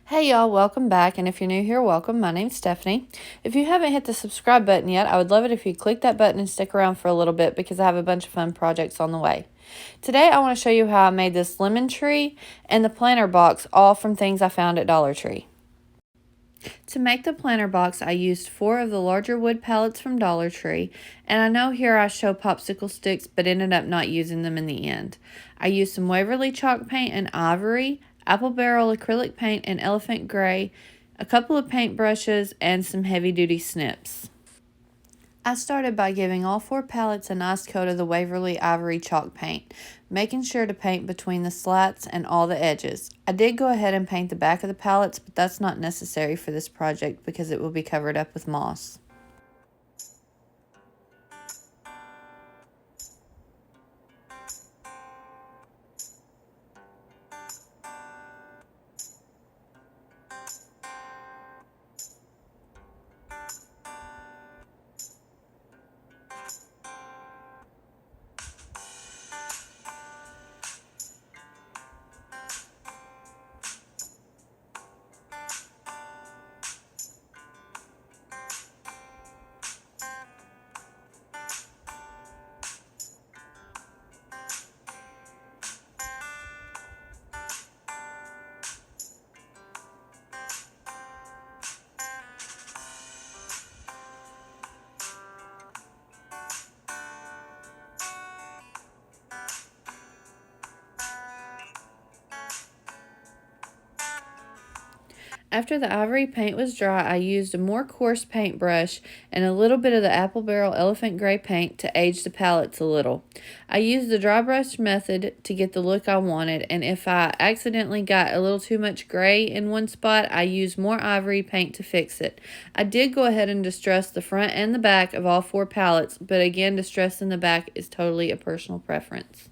Hey y'all, welcome back, and if you're new here, welcome. My name's Stephanie. If you haven't hit the subscribe button yet, I would love it if you click that button and stick around for a little bit because I have a bunch of fun projects on the way. Today I want to show you how I made this lemon tree and the planter box, all from things I found at Dollar Tree. To make the planter box, I used 4 of the larger wood pallets from Dollar Tree, and I know here I show popsicle sticks, but ended up not using them in the end. I used some Waverly chalk paint and ivory, apple barrel acrylic paint and elephant gray, a couple of paint brushes, and some heavy-duty snips. I started by giving all 4 pallets a nice coat of the Waverly Ivory chalk paint, making sure to paint between the slats and all the edges. I did go ahead and paint the back of the pallets, but that's not necessary for this project because it will be covered up with moss. After the ivory paint was dry, I used a more coarse paintbrush and a little bit of the apple barrel elephant gray paint to age the palettes a little. I used the dry brush method to get the look I wanted, and if I accidentally got a little too much gray in one spot, I used more ivory paint to fix it. I did go ahead and distress the front and the back of all 4 palettes, but again, distressing the back is totally a personal preference.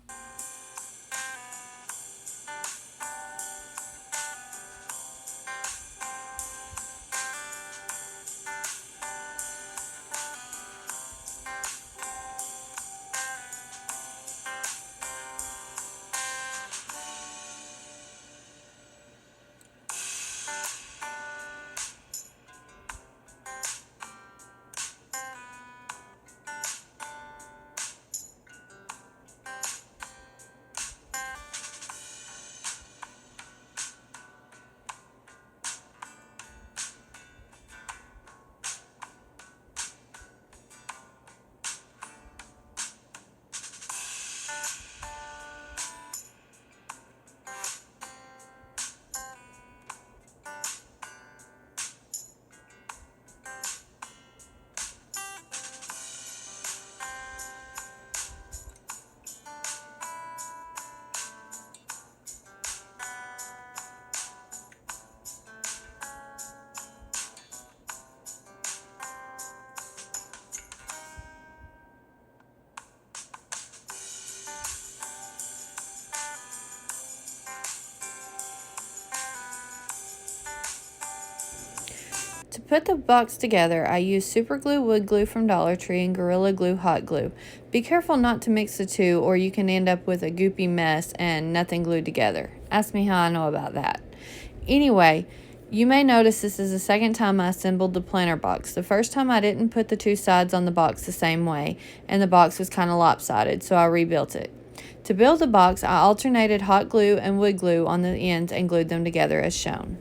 To put the box together, I used super glue wood glue from Dollar Tree and Gorilla Glue hot glue. Be careful not to mix the two or you can end up with a goopy mess and nothing glued together. Ask me how I know about that. Anyway, you may notice this is the second time I assembled the planter box. The first time I didn't put the 2 sides on the box the same way and the box was kind of lopsided, so I rebuilt it. To build the box, I alternated hot glue and wood glue on the ends and glued them together as shown.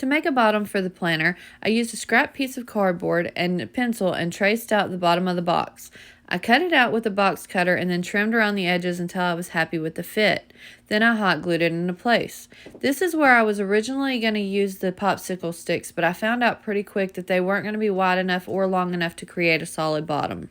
To make a bottom for the planter, I used a scrap piece of cardboard and a pencil and traced out the bottom of the box. I cut it out with a box cutter and then trimmed around the edges until I was happy with the fit. Then I hot glued it into place. This is where I was originally going to use the popsicle sticks, but I found out pretty quick that they weren't going to be wide enough or long enough to create a solid bottom.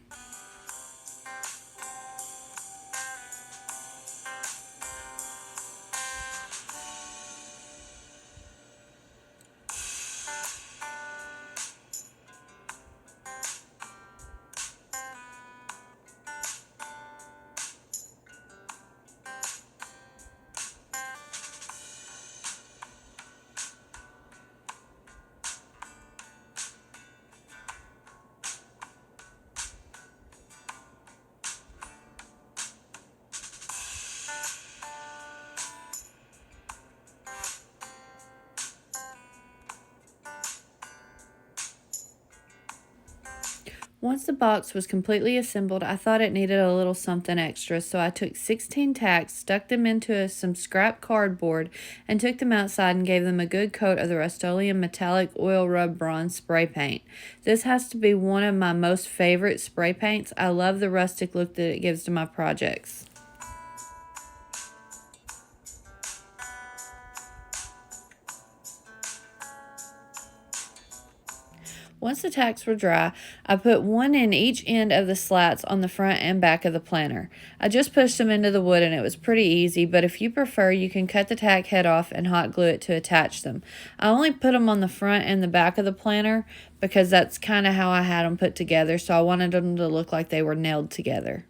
Once the box was completely assembled, I thought it needed a little something extra, so I took 16 tacks, stuck them into some scrap cardboard, and took them outside and gave them a good coat of the Rust-Oleum Metallic Oil Rub Bronze spray paint. This has to be one of my most favorite spray paints. I love the rustic look that it gives to my projects. Once the tacks were dry, I put one in each end of the slats on the front and back of the planter. I just pushed them into the wood and it was pretty easy, but if you prefer, you can cut the tack head off and hot glue it to attach them. I only put them on the front and the back of the planter because that's kind of how I had them put together, so I wanted them to look like they were nailed together.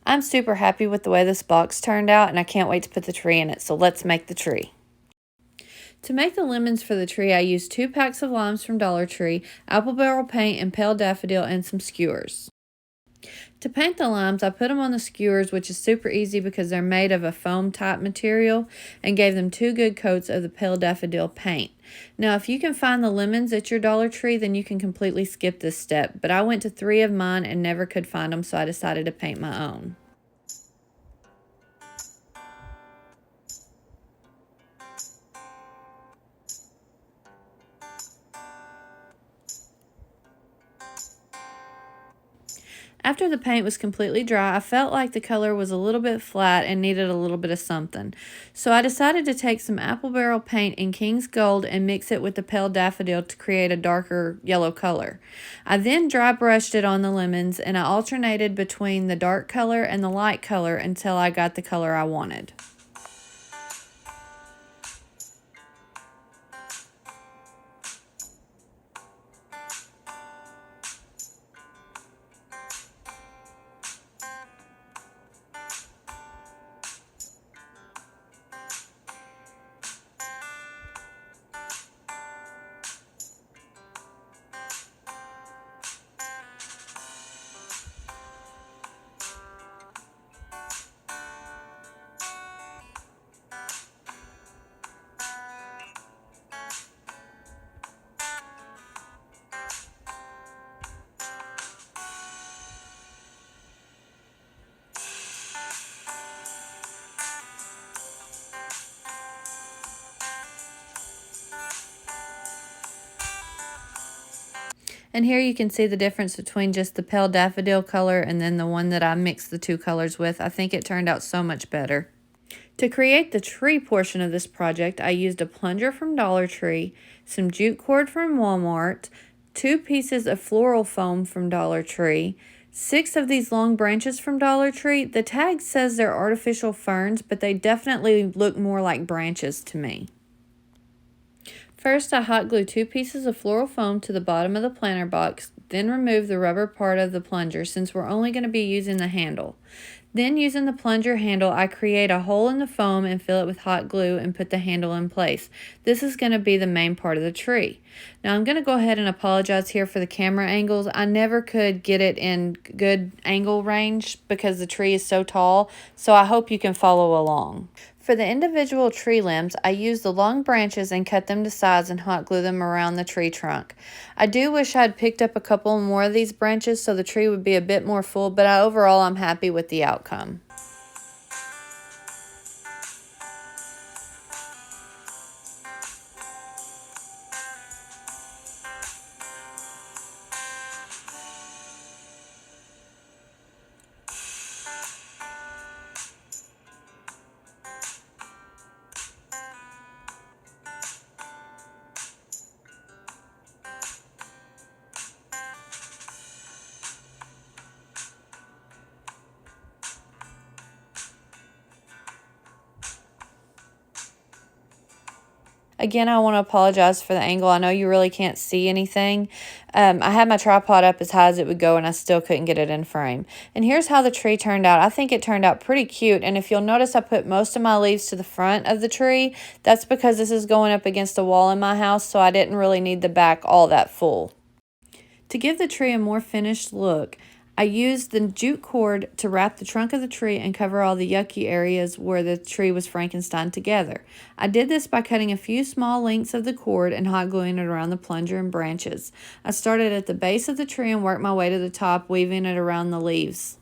I'm super happy with the way this box turned out and I can't wait to put the tree in it, so let's make the tree. To make the lemons for the tree, I used 2 packs of limes from Dollar Tree, apple barrel paint, and pale daffodil, and some skewers. To paint the limes, I put them on the skewers, which is super easy because they're made of a foam type material, and gave them 2 good coats of the pale daffodil paint. Now, if you can find the lemons at your Dollar Tree, then you can completely skip this step, but I went to 3 of mine and never could find them, so I decided to paint my own. After the paint was completely dry, I felt like the color was a little bit flat and needed a little bit of something. So I decided to take some apple barrel paint in King's Gold and mix it with the pale daffodil to create a darker yellow color. I then dry brushed it on the lemons and I alternated between the dark color and the light color until I got the color I wanted. And here you can see the difference between just the pale daffodil color and then the one that I mixed the 2 colors with. I think it turned out so much better. To create the tree portion of this project, I used a plunger from Dollar Tree, some jute cord from Walmart, 2 pieces of floral foam from Dollar Tree, 6 of these long branches from Dollar Tree. The tag says they're artificial ferns, but they definitely look more like branches to me. First, I hot glued 2 pieces of floral foam to the bottom of the planter box, then remove the rubber part of the plunger since we're only going to be using the handle. Then, using the plunger handle, I create a hole in the foam and fill it with hot glue and put the handle in place. This is going to be the main part of the tree. Now, I'm going to go ahead and apologize here for the camera angles. I never could get it in good angle range because the tree is so tall, so I hope you can follow along. For the individual tree limbs, I used the long branches and cut them to size and hot glue them around the tree trunk. I do wish I had picked up a couple more of these branches so the tree would be a bit more full, but overall I'm happy with the outcome. Again, I want to apologize for the angle. I know you really can't see anything. I had my tripod up as high as it would go, and I still couldn't get it in frame. And here's how the tree turned out. I think it turned out pretty cute, and if you'll notice, I put most of my leaves to the front of the tree. That's because this is going up against a wall in my house, so I didn't really need the back all that full. To give the tree a more finished look, I used the jute cord to wrap the trunk of the tree and cover all the yucky areas where the tree was Frankenstein together. I did this by cutting a few small lengths of the cord and hot gluing it around the plunger and branches. I started at the base of the tree and worked my way to the top, weaving it around the leaves.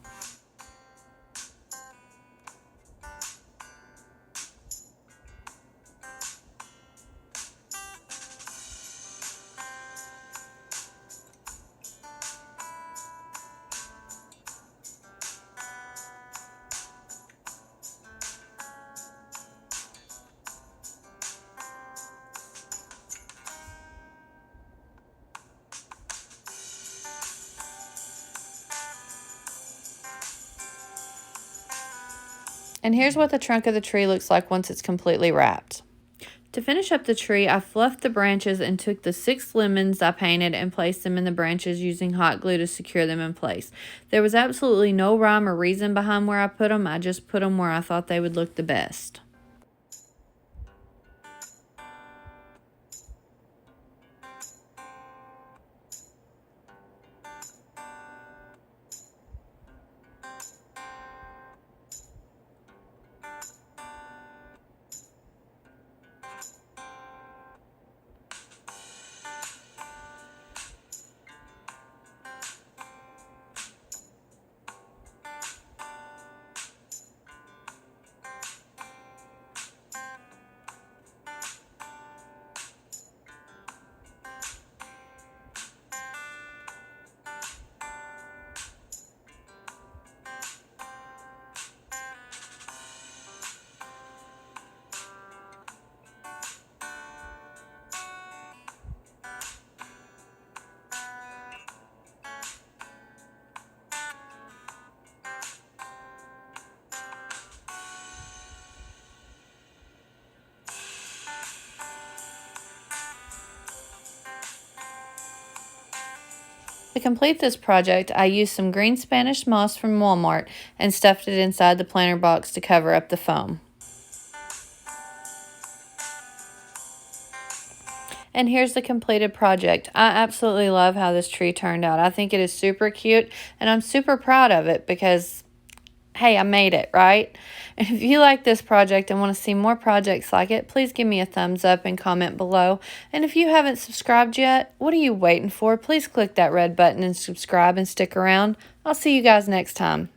And here's what the trunk of the tree looks like once it's completely wrapped. To finish up the tree, I fluffed the branches and took the 6 lemons I painted and placed them in the branches using hot glue to secure them in place. There was absolutely no rhyme or reason behind where I put them. I just put them where I thought they would look the best. To complete this project, I used some green Spanish moss from Walmart and stuffed it inside the planter box to cover up the foam. And here's the completed project. I absolutely love how this tree turned out. I think it is super cute, and I'm super proud of it because, hey, I made it, right? And if you like this project and want to see more projects like it, please give me a thumbs up and comment below. And if you haven't subscribed yet, what are you waiting for? Please click that red button and subscribe and stick around. I'll see you guys next time.